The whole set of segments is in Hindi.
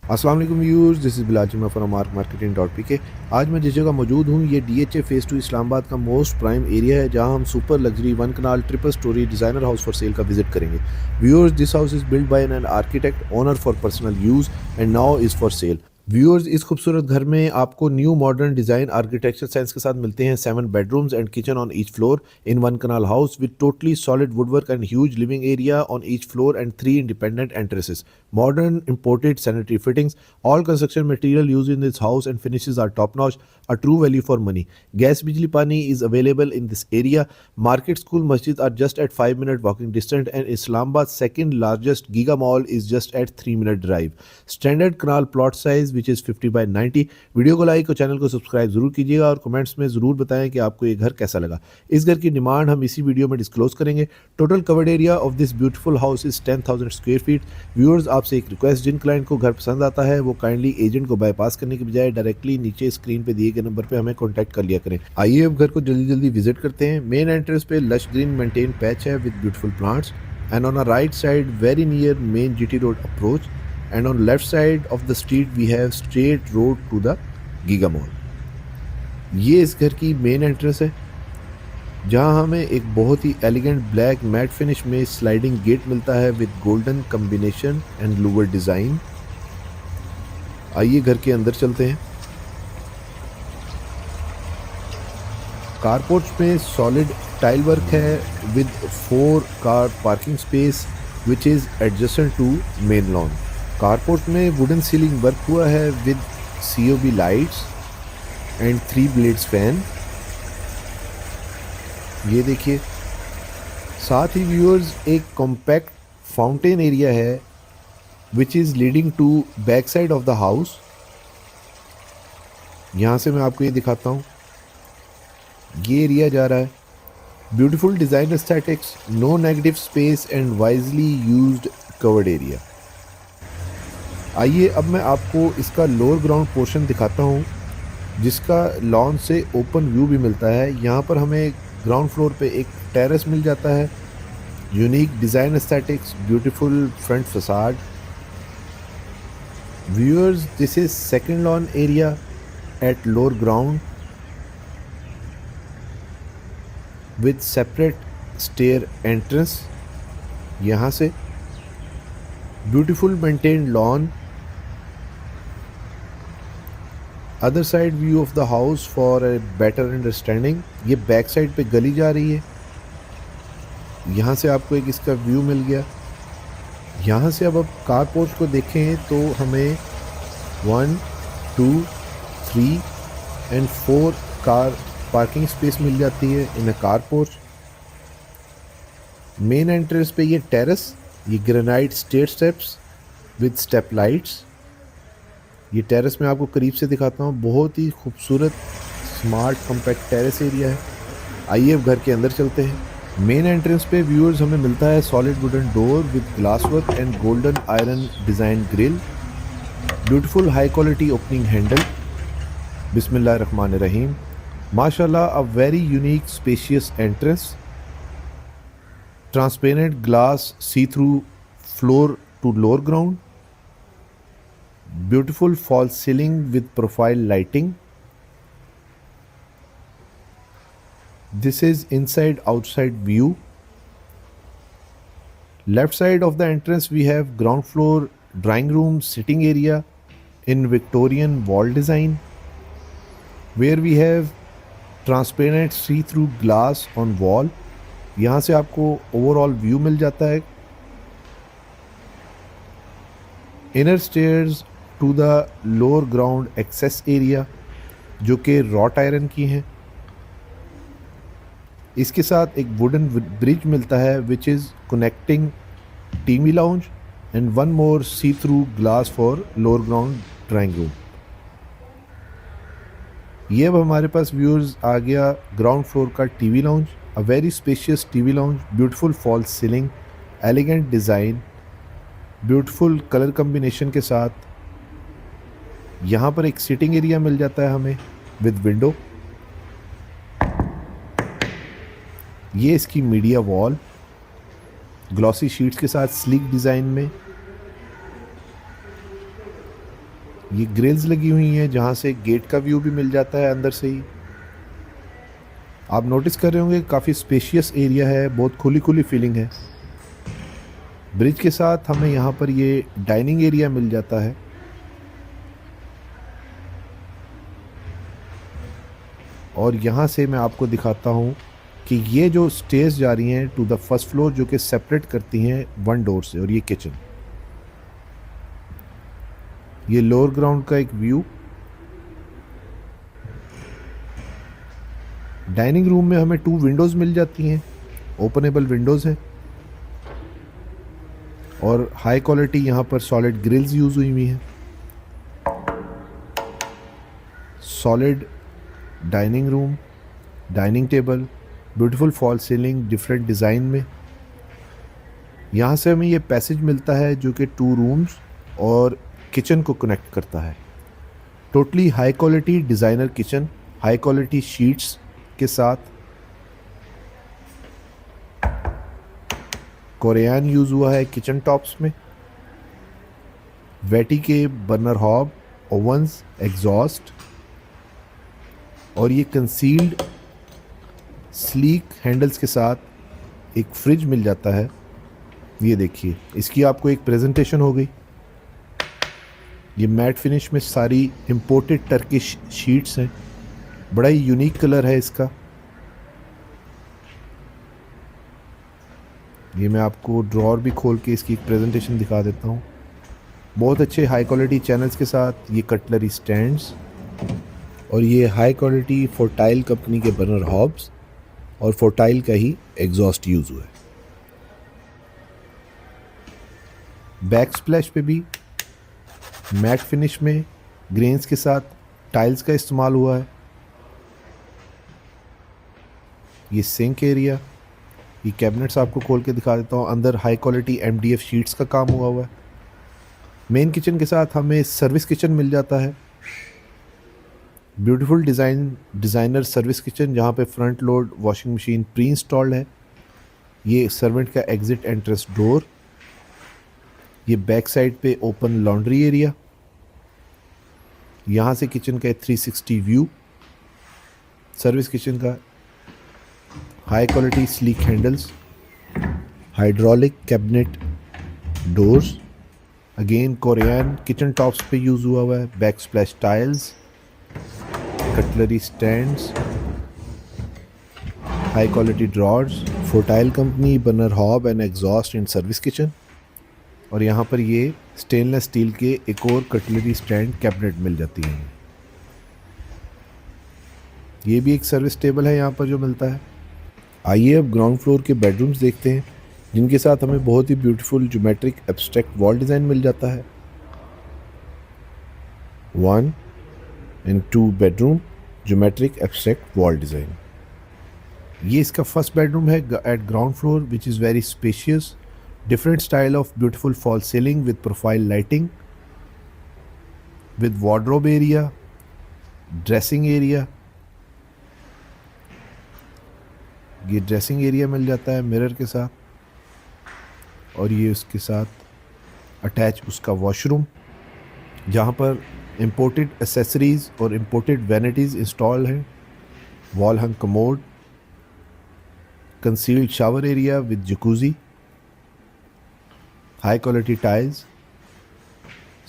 अस्सलाम वालेकुम viewers, this is Bilal Chima from marketing.pk। आज मैं जिस जगह मौजूद हूँ ये DHA फेज़ 2 इस्लामाबाद का मोस्ट प्राइम एरिया है, जहाँ हम super luxury one kanal triple story designer house for sale का विजिट करेंगे। Viewers, this house is build by an architect owner for personal use and now is for sale. Viewers, इस खूबसूरत घर में आपको new modern design architecture sense के साथ मिलते हैं 7 bedrooms and kitchen on each floor in one kanal house with totally solid woodwork and huge living area on each floor and 3 independent entrances. Modern imported sanitary fittings. All construction material used in this house and finishes are top notch, a true value for money. Gas bijli pani is available in this area. Market, school, masjid are just at 5-minute walking distance, and Islamabad's second largest Giga Mall is just at 3-minute drive. Standard canal plot size which is 50 by 90. Video को लाइक और चैनल को सब्सक्राइब जरूर कीजिएगा और कमेंट्स में ज़रूर बताएं कि आपको ये घर कैसा लगा। इस घर की डिमांड हम इसी वीडियो में डिस्क्लोज करेंगे। Total covered area of this beautiful house is 10,000 square feet. Viewers, आपसे एक रिक्वेस्ट, जिन क्लाइंट को घर पसंद आता है वो काइंडली एजेंट को बाईपास करने के बजाय डायरेक्टली नीचे स्क्रीन पे दिए गए नंबर पे हमें कॉन्टैक्ट कर लिया करें। आइए अब घर को जल्दी जल्दी विजिट करते हैं। मेन एंट्रेंस पे लश ग्रीन मेंटेन पैच है with beautiful plants and on a right side very near main GT road approach and on left side of the street we have straight road to the Giga Mall। ये इस घर की मेन एंट्रेंस है, जहां हमें एक बहुत ही एलिगेंट ब्लैक मैट फिनिश में स्लाइडिंग गेट मिलता है with golden combination and louver design. आइए घर के अंदर चलते हैं। कारपोर्च में सॉलिड टाइल वर्क है with 4 car parking space which is adjacent to main lawn. Carport में वुडन सीलिंग वर्क हुआ है with COB lights and 3 blades fan. ये देखिए, साथ ही व्यूअर्स एक कॉम्पैक्ट फाउंटेन एरिया है which is leading to back side of the house. यहाँ से मैं आपको ये दिखाता हूँ, ये एरिया जा रहा है। Beautiful design aesthetics, no negative space and wisely used covered area. आइए अब मैं आपको इसका लोअर ग्राउंड पोर्शन दिखाता हूँ, जिसका लॉन से ओपन व्यू भी मिलता है। यहाँ पर हमें ग्राउंड फ्लोर पे एक टेरेस मिल जाता है। Unique design aesthetics, beautiful front facade. Viewers, this is second lawn area at lower ground with separate stair entrance. यहाँ से beautiful maintained lawn. Other side view of the house for a better understanding. ये बैक साइड पे गली जा रही है, यहाँ से आपको एक इसका व्यू मिल गया। यहाँ से अब कार पोर्च को देखें तो हमें 1, 2, 3 एंड 4 कार पार्किंग स्पेस मिल जाती है in a car porch. Main entrance पे ये टेरेस, ये granite stair steps with step lights. ये टेरेस मैं आपको करीब से दिखाता हूँ, बहुत ही खूबसूरत स्मार्ट कॉम्पैक्ट टेरेस एरिया है। आइए अब घर के अंदर चलते हैं। मेन एंट्रेंस पे व्यूअर्स हमें मिलता है solid wooden door with glass work and golden iron design grill. Beautiful high quality opening handle. बिस्मिल्लाहिर्रहमानिर्रहीम। माशाल्लाह, a very unique spacious entrance. Transparent glass see through floor to lower ground. Beautiful false ceiling with profile lighting. This is inside outside view. Left side of the entrance we have ground floor drawing room sitting area in Victorian wall design, where we have transparent see-through glass on wall. यहाँ से आपको overall view मिल जाता है। Inner stairs to the lower ground access area, जो कि रॉट आयरन की हैं। इसके साथ एक वुडन ब्रिज मिलता है which is connecting TV lounge and one more see through glass for lower ground drawing room. ये अब हमारे पास व्यूअर्स आ गया ग्राउंड फ्लोर का TV lounge. A very spacious TV lounge, beautiful false ceiling, elegant design, beautiful colour combination के साथ। यहाँ पर एक सिटिंग एरिया मिल जाता है हमें विद विंडो। ये इसकी मीडिया वॉल ग्लॉसी शीट्स के साथ स्लीक डिज़ाइन में। ये ग्रिल्स लगी हुई हैं जहाँ से गेट का व्यू भी मिल जाता है अंदर से ही। आप नोटिस कर रहे होंगे काफ़ी स्पेशियस एरिया है, बहुत खुली खुली फीलिंग है। ब्रिज के साथ हमें यहाँ पर ये डाइनिंग एरिया मिल जाता है। और यहाँ से मैं आपको दिखाता हूँ कि ये जो स्टेज जा रही हैं टू द फर्स्ट फ्लोर, जो कि सेपरेट करती हैं वन डोर से, और ये किचन, ये लोअर ग्राउंड का एक व्यू। डाइनिंग रूम में हमें 2 विंडोज़ मिल जाती हैं, ओपनेबल विंडोज़ हैं, और हाई क्वालिटी यहाँ पर सॉलिड ग्रिल्स यूज़ हुई हुई हैं। Solid dining room, dining table, beautiful fall ceiling different design में। यहाँ से हमें ये पैसेज मिलता है जो कि 2 रूम्स और किचन को कनेक्ट करता है। Totally high quality designer kitchen, high quality sheets के साथ, कोरियन यूज़ हुआ है किचन टॉप्स में, वेटी के बर्नर हॉब, ओवंस, एग्जॉस्ट, और ये कंसील्ड स्लीक हैंडल्स के साथ एक फ्रिज मिल जाता है। ये देखिए, इसकी आपको एक प्रेजेंटेशन हो गई। ये मैट फिनिश में सारी इंपोर्टेड टर्किश शीट्स हैं, बड़ा ही यूनिक कलर है इसका। ये मैं आपको ड्रॉर भी खोल के इसकी एक प्रेजेंटेशन दिखा देता हूँ। बहुत अच्छे हाई क्वालिटी चैनल्स के साथ ये कटलरी स्टैंड्स, और ये हाई क्वालिटी फोर्टाइल कंपनी के बर्नर हॉब्स और फोर्टाइल का ही एग्जॉस्ट यूज़ हुआ है। बैक स्प्लैश पे भी मैट फिनिश में ग्रेन्स के साथ टाइल्स का इस्तेमाल हुआ है। ये सिंक एरिया, ये कैबिनेट्स आपको खोल के दिखा देता हूँ। अंदर हाई क्वालिटी MDF शीट्स का काम हुआ है। मेन किचन के साथ हमें सर्विस किचन मिल जाता है, ब्यूटीफुल डिज़ाइनर सर्विस किचन, जहाँ पे front load washing machine pre installed है। ये सर्वेंट का एग्जिट एंट्रेंस डोर, ये बैक साइड पे ओपन लॉन्ड्री एरिया, यहाँ से किचन का 360 व्यू सर्विस किचन का। High quality sleek handles, hydraulic cabinet doors, again Corian kitchen tops पे यूज़ हुआ है। Backsplash tiles, cutlery stands, high quality drawers, फोर्टाइल company burner hob and exhaust in service kitchen. और यहाँ पर ये स्टेनलेस स्टील के एक और कटलरी स्टैंड कैबिनेट मिल जाती हैं। ये भी एक सर्विस टेबल है यहाँ पर जो मिलता है। आइए अब ग्राउंड फ्लोर के बेडरूम्स देखते हैं, जिनके साथ हमें बहुत ही beautiful geometric abstract wall design मिल जाता है। 1 and 2 bedroom geometric abstract wall design. ये इसका फर्स्ट बेडरूम है at ground floor, which is very spacious, different style of beautiful false ceiling with profile lighting, with wardrobe area, dressing area। ये ड्रेसिंग एरिया मिल जाता है मिरर के साथ, और ये उसके साथ अटैच उसका वॉशरूम, जहाँ पर इंपोर्टेड एसेसरीज और इंपोर्टेड वैनिटीज़ इंस्टॉल हैं। Wall hung commode, concealed shower area with jacuzzi, high quality tiles,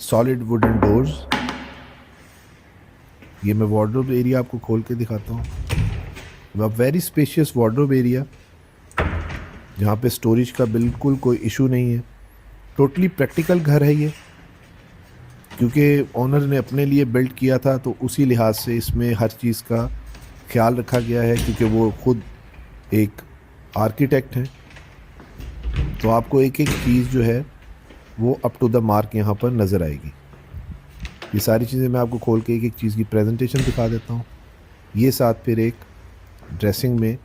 solid wooden doors. ये मैं वार्डरोब एरिया आपको खोल के दिखाता हूँ। वेरी स्पेशियस वार्डरोब एरिया, जहाँ पे स्टोरेज का बिल्कुल कोई इशू नहीं है। टोटली प्रैक्टिकल घर है ये, क्योंकि ओनर ने अपने लिए बिल्ड किया था, तो उसी लिहाज से इसमें हर चीज़ का ख्याल रखा गया है, क्योंकि वो खुद एक आर्किटेक्ट हैं। तो आपको एक एक चीज़ जो है वो अप टू द मार्क यहाँ पर नज़र आएगी। ये सारी चीज़ें मैं आपको खोल के एक एक चीज़ की प्रेजेंटेशन दिखा देता हूँ। ये साथ फिर एक ड्रेसिंग में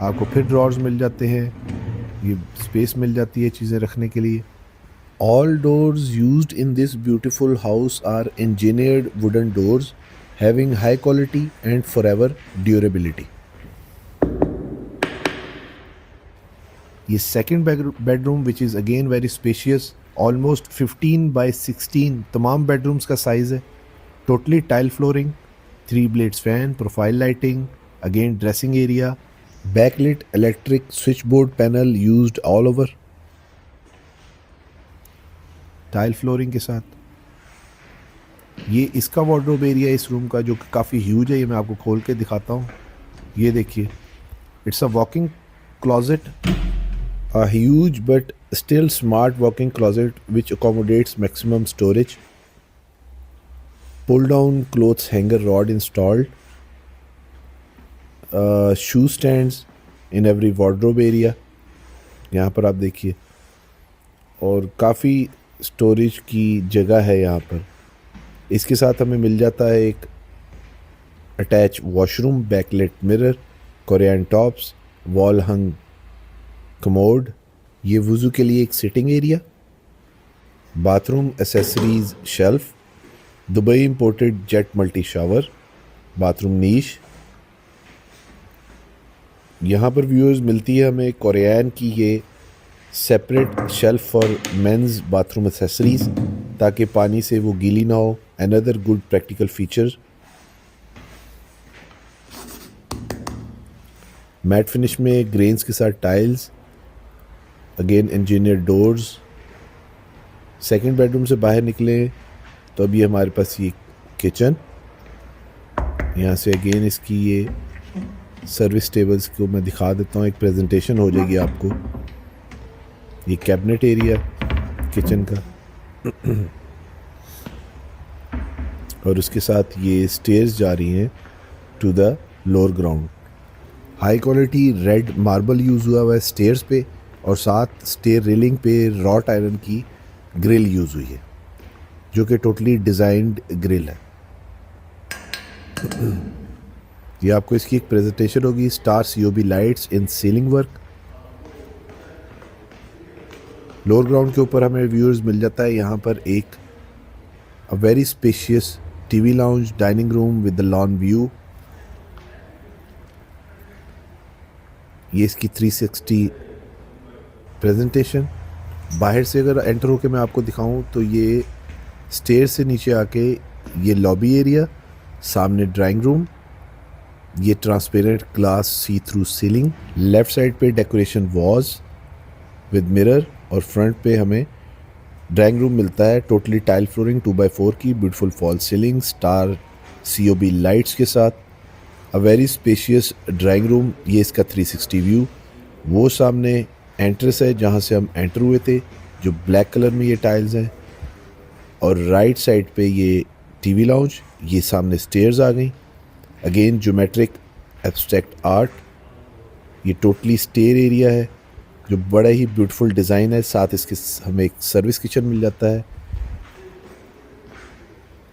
आपको फिर ड्रॉर्स मिल जाते हैं, ये स्पेस मिल जाती है चीज़ें रखने के लिए। All doors used in this beautiful house are engineered wooden doors having high quality and forever durability. ये second bedroom which is again very spacious, almost 15 by 16 तमाम बेडरूम्स का साइज़ है। Totally tile flooring, 3 blades fan, profile lighting, again dressing area, backlit electric switch board panel used all over, tile flooring के साथ। ये इसका वार्डरोब एरिया इस रूम का, जो कि काफ़ी ह्यूज है। ये मैं आपको खोल के दिखाता हूँ। ये देखिए, it's a walking closet, a huge but still smart walking closet which accommodates maximum storage. Pull down clothes hanger rod installed, shoe stands in every wardrobe area, यहाँ पर आप देखिए, और काफ़ी स्टोरेज की जगह है यहाँ पर। इसके साथ हमें मिल जाता है एक attach washroom, backlit mirror, Corian tops, wall hung commode, ये वुज़ू के लिए एक sitting area, bathroom accessories shelf, Dubai imported jet multi shower, bathroom niche. यहाँ पर व्यूअर्स मिलती है हमें कोरियन की ये separate shelf for men's bathroom accessories, ताकि पानी से वो गीली ना हो। Another good practical feature. Matt finish में ग्रेन्स के साथ tiles, again engineer doors. Second bedroom से बाहर निकले तो अभी हमारे पास ये किचन, यहाँ से अगेन इसकी ये सर्विस टेबल्स को मैं दिखा देता हूँ, एक प्रेजेंटेशन हो जाएगी आपको। ये कैबिनेट एरिया किचन का और उसके साथ ये स्टेयर्स जा रही हैं to the lower ground. High quality red marble use हुआ है स्टेयर्स पे, और साथ स्टेयर रेलिंग पे रॉट आयरन की ग्रिल यूज़ हुई है, जो कि टोटली डिज़ाइंड ग्रिल है। ये आपको इसकी एक प्रेजेंटेशन होगी। स्टार COB लाइट्स इन सीलिंग वर्क। लोअर ग्राउंड के ऊपर हमें व्यूअर्स मिल जाता है यहाँ पर एक very spacious TV lounge, dining room with the lawn view. ये इसकी 360 प्रेजेंटेशन। बाहर से अगर एंटर होकर मैं आपको दिखाऊं तो ये स्टेयर से नीचे आके ये लॉबी एरिया, सामने ड्राइंग रूम, ये transparent glass see through ceiling, left side पे डेकोरेशन वॉज विद मिरर, और फ्रंट पे हमें ड्राइंग रूम मिलता है टोटली टाइल फ्लोरिंग 2x4 की, beautiful fall ceiling, star COB lights के साथ, अ वेरी स्पेशियस ड्राइंग रूम। ये इसका 360 व्यू। वो सामने एंट्रेंस है जहाँ से हम एंटर हुए थे, जो ब्लैक कलर में ये टाइल्स हैं, और राइट साइड पे ये TV लाउंज, ये सामने स्टेयर्स आ गई। अगेन ज्योमेट्रिक एब्स्ट्रैक्ट आर्ट, ये टोटली स्टेयर एरिया है जो बड़ा ही ब्यूटीफुल डिज़ाइन है। साथ इसके हमें एक सर्विस किचन मिल जाता है।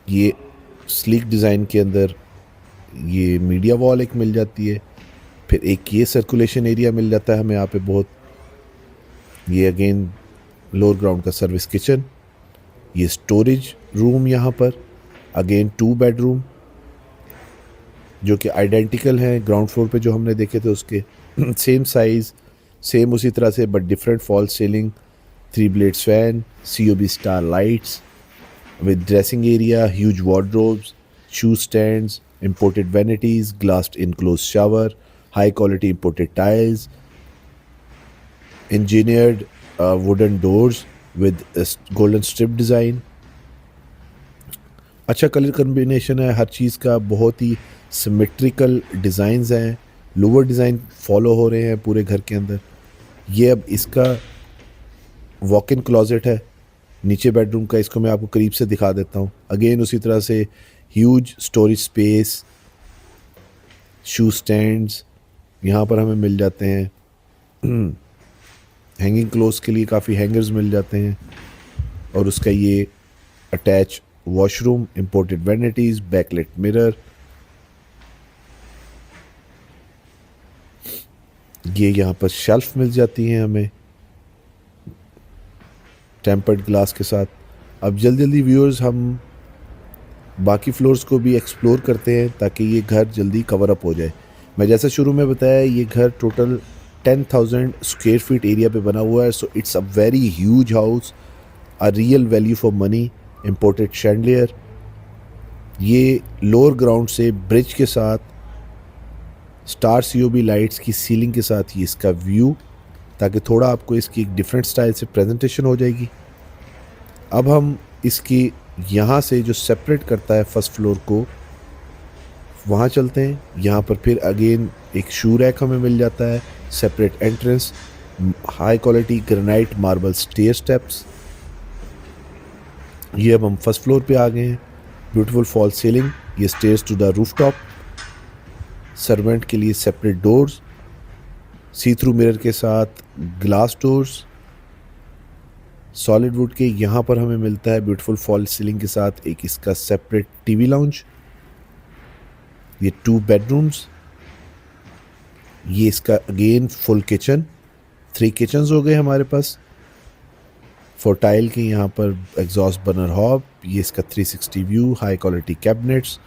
ये स्लीक डिज़ाइन के अंदर ये मीडिया वॉल एक मिल जाती है, फिर एक ये सर्कुलेशन एरिया मिल जाता है हमें यहाँ पे बहुत। ये अगेन लोअर ग्राउंड का सर्विस किचन, ये स्टोरेज रूम यहाँ पर, अगेन 2 बेडरूम जो कि आइडेंटिकल हैं ग्राउंड फ्लोर पे जो हमने देखे थे उसके सेम साइज़, सेम उसी तरह से but different fall ceiling, 3 blades fan, COB star lights with dressing area, huge wardrobes, shoe stands, imported vanities, glassed enclosed shower, high quality imported tiles, engineered wooden doors with a golden strip design। अच्छा कलर कम्बिनेशन है हर चीज़ का, बहुत ही सिमेट्रिकल डिज़ाइंस हैं, लोअर डिज़ाइन फॉलो हो रहे हैं पूरे घर के अंदर। ये अब इसका वॉक इन क्लोजेट है नीचे बेडरूम का, इसको मैं आपको करीब से दिखा देता हूँ। अगेन उसी तरह से ह्यूज स्टोरेज स्पेस, शू स्टैंड्स यहाँ पर हमें मिल जाते हैं। हैंगिंग क्लोथ्स के लिए काफ़ी हैंगर्स मिल जाते हैं, और उसका ये attach washroom, imported vanities, बैकलेट mirror, ये यहाँ पर शेल्फ मिल जाती हैं हमें टेम्पर्ड ग्लास के साथ। अब जल्दी व्यूअर्स हम बाकी फ्लोर्स को भी एक्सप्लोर करते हैं ताकि ये घर जल्दी कवर अप हो जाए। मैं जैसा शुरू में बताया, ये घर टोटल 10,000 स्क्वायर फीट एरिया पे बना हुआ है, so it's a very huge house. A real value for money, imported chandelier. ये लोअर ग्राउंड से ब्रिज के साथ स्टार सीओबी लाइट्स की सीलिंग के साथ ये इसका व्यू, ताकि थोड़ा आपको इसकी एक डिफरेंट स्टाइल से प्रेजेंटेशन हो जाएगी। अब हम इसकी यहाँ से जो सेपरेट करता है फर्स्ट फ्लोर को, वहाँ चलते हैं। यहाँ पर फिर अगेन एक शू रैक हमें मिल जाता है, separate entrance, high quality granite marble stair steps. ये अब हम फर्स्ट फ्लोर पे आ गए हैं। ब्यूटीफुल फॉल सीलिंग, ये stairs to the roof top, servant के लिए separate doors, see through mirror के साथ ग्लास डोर्स, सॉलिड वुड के। यहाँ पर हमें मिलता है ब्यूटीफुल फॉल सीलिंग के साथ एक इसका सेपरेट टीवी लाउंज। ये 2 बेडरूम्स, ये इसका अगेन फुल किचन, 3 किचन्स हो गए हमारे पास। फोर्टाइल के यहाँ पर एग्जॉस्ट बर्नर हॉब, ये इसका 360 view, high quality cabinets.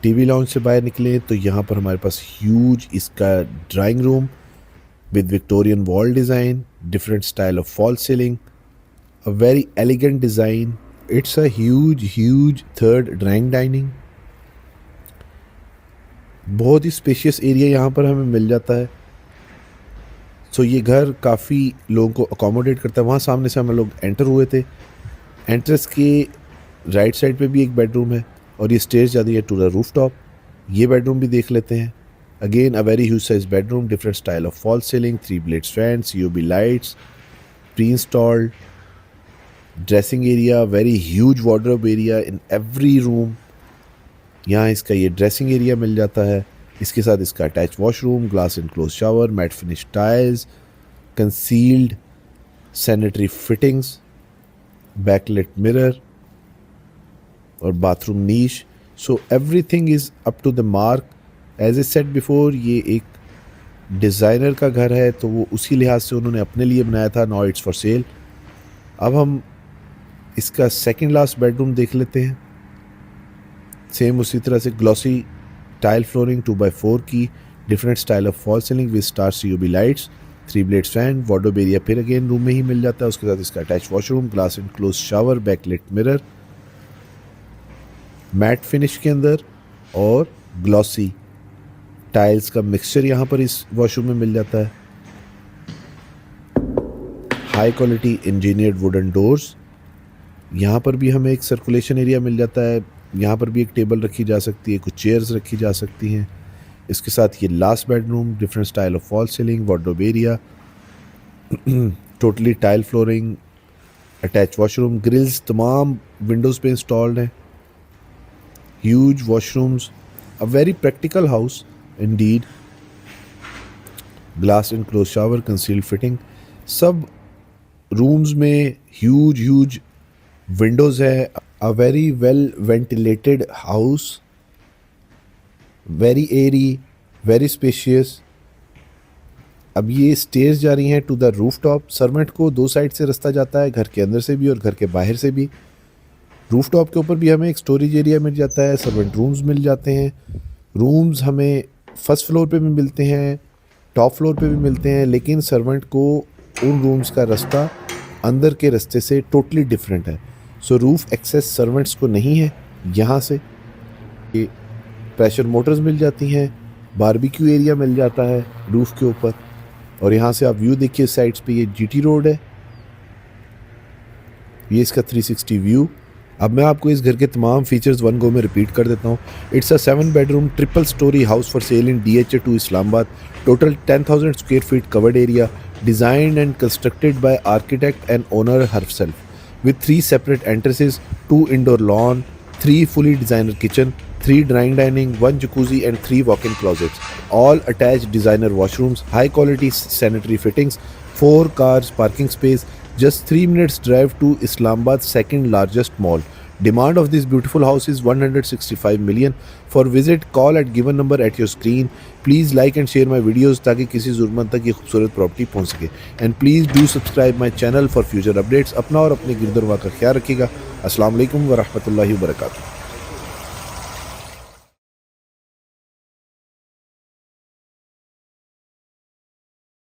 TV lounge से बाहर निकले तो यहाँ पर हमारे पास ह्यूज इसका drawing room with Victorian wall design, different style of fall ceiling, a very elegant design. It's a huge third drawing dining. बहुत ही स्पेशियस एरिया यहाँ पर हमें मिल जाता है। सो ये घर काफ़ी लोगों को अकोमोडेट करता है। वहाँ सामने से हम लोग एंटर हुए थे। एंट्रेंस के राइट साइड पे भी एक बेडरूम है और ये स्टेज जाती है टू द रूफ टॉप। ये बेडरूम भी देख लेते हैं। Again a very huge size bedroom, different style of fall ceiling, 3 blades fan, COB lights, pre installed dressing area, very huge wardrobe area in every room. यहाँ इसका ये ड्रेसिंग एरिया मिल जाता है। इसके साथ इसका attach washroom, glass enclose shower, matt finish tiles, concealed sanitary fittings, backlit mirror और bathroom niche. So everything is up to the mark. As I said before, ये एक डिज़ाइनर का घर है तो वो उसी लिहाज से उन्होंने अपने लिए बनाया था। Now it's for sale. अब हम इसका सेकंड लास्ट बेडरूम देख लेते हैं। सेम उसी तरह से ग्लॉसी टाइल फ्लोरिंग, 2x4 की, different style of fall ceiling with star COB lights, 3 blades fan, wardrobe area फिर अगेन रूम में ही मिल जाता है। उसके साथ इसका attach washroom, glass enclose shower, backlit mirror, matte finish के अंदर और ग्लॉसी टाइल्स का मिक्सचर यहाँ पर इस वॉशरूम में मिल जाता है। High quality engineered wooden doors. यहाँ पर भी हमें एक सर्कुलेशन एरिया मिल जाता है। यहाँ पर भी एक टेबल रखी जा सकती है, कुछ चेयर्स रखी जा सकती हैं। इसके साथ ये last bedroom, different style of fall ceiling, wardrobe area, totally tile flooring, attach washroom, grills तमाम विंडोज़ पे इंस्टॉल्ड हैं, huge washrooms, a very practical house indeed. Glass enclose shower, concealed fitting, सब रूम्स में ह्यूज विंडोज़ है। A very well ventilated house, very airy, very spacious। अब ये स्टेयर्स जा रही हैं to the roof top. Servant को 2 साइड से रास्ता जाता है, घर के अंदर से भी और घर के बाहर से भी। रूफ टॉप के ऊपर भी हमें एक स्टोरेज एरिया मिल जाता है, सर्वेंट रूम्स मिल जाते हैं। रूम्स हमें फर्स्ट फ्लोर पे भी मिलते हैं, टॉप फ्लोर पे भी मिलते हैं, लेकिन सर्वेंट को उन रूम्स का रास्ता अंदर के रास्ते से टोटली डिफरेंट है। सो रूफ एक्सेस सर्वेंट्स को नहीं है। यहाँ से ये प्रेशर मोटर्स मिल जाती हैं, बारबेक्यू एरिया मिल जाता है रूफ के ऊपर। और यहाँ से आप व्यू देखिए, साइड्स पे ये जीटी रोड है, ये इसका 360 व्यू। अब मैं आपको इस घर के तमाम फीचर्स वन गो में रिपीट कर देता हूँ। It's a 7 bedroom triple storey house for cell in DHA 2 Islamabad. Total 10,000 square feet covered area, designed and constructed by architect and owner herself with 3 separate entrances, 2 indoor lawn, 3 fully designer kitchen, 3 drying dining, 1 jacuzzi and 3 walk-in closets, all attached designer washrooms, high quality sanitary fittings, 4 cars parking space, just 3 minutes drive to Islamabad's second largest mall. Demand of this beautiful house is 165 million. For visit, call at given number at your screen. Please like and share my videos ताकि किसी ज़रूरत तक ये खूबसूरत प्रॉपर्टी पहुंच सके. And please do subscribe my channel for future updates. अपना और अपने गिरदोरवा का ख्याल रखिएगा. अस्सलाम वालेकुम व रहमतुल्लाहि व बरकातुहू.